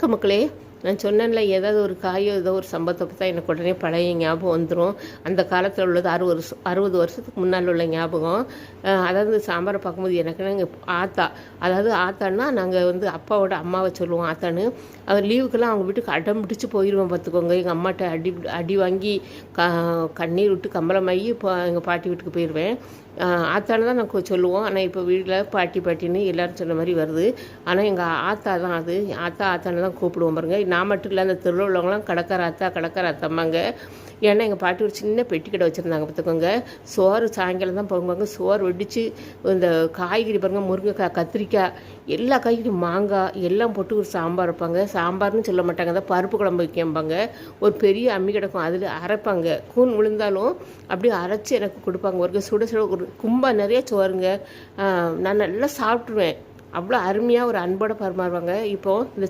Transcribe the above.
மக்களே, நான் சொன்னேன்ல, ஏதாவது ஒரு காயோ ஏதோ ஒரு சம்பவத்தை பார்த்தா எனக்கு உடனே பழைய ஞாபகம் வந்துடும். அந்த காலத்தில் உள்ளது 60 வருஷத்துக்கு முன்னால் உள்ள ஞாபகம். அதாவது சாம்பாரை பார்க்கும்போது எனக்குன்னா எங்கள் ஆத்தா, அதாவது ஆத்தான்னா நாங்கள் அப்பாவோட அம்மாவை சொல்லுவோம் ஆத்தான்னு. அவர் லீவுக்கெல்லாம் அவங்க வீட்டுக்கு அடம் பிடிச்சி போயிடுவோம் பார்த்துக்கோங்க. எங்கள் அம்மாட்ட அடி வாங்கி கண்ணீர் விட்டு கம்பளமாகி இப்போ எங்கள் பாட்டி வீட்டுக்கு போயிடுவேன். ஆத்தான்னு தான் நாங்கள் சொல்லுவோம். ஆனால் இப்போ வீட்டில் பாட்டின்னு எல்லோரும் சொன்ன மாதிரி வருது. ஆனால் எங்கள் ஆத்தா தான் அது. ஆத்தான்னு தான் கூப்பிடுவோம் பாருங்க. நான் மட்டும் இல்லை, அந்த தெருவில் உள்ளவங்களாம் கடற்கரை அத்தம்மாங்க. ஏன்னா எங்கள் பாட்டி ஒரு சின்ன பெட்டி கடை வச்சுருந்தாங்க பார்த்துக்கோங்க. சோறு சாயங்காலம் தான் பொங்குவாங்க. சோறு வெடித்து இந்த காய்கறி பாருங்கள், முருங்கைக்காய், கத்திரிக்காய், எல்லா காய்கறியும், மாங்காய் எல்லாம் போட்டு ஒரு சாம்பார் வைப்பாங்க. சாம்பார்னு சொல்ல மாட்டாங்க, தான் பருப்பு குழம்பு வைக்கம்பாங்க. ஒரு பெரிய அம்மி கிடக்கும், அதில் அரைப்பாங்க. கூன் விழுந்தாலும் அப்படியே அரைச்சி எனக்கு கொடுப்பாங்க. ஒரு சுட ஒரு கும்பா நிறைய சோறுங்க. நான் நல்லா சாப்பிட்ருவேன். அவ்வளோ அருமையாக ஒரு அன்போடு பரிமாறுவாங்க. இப்போது இந்த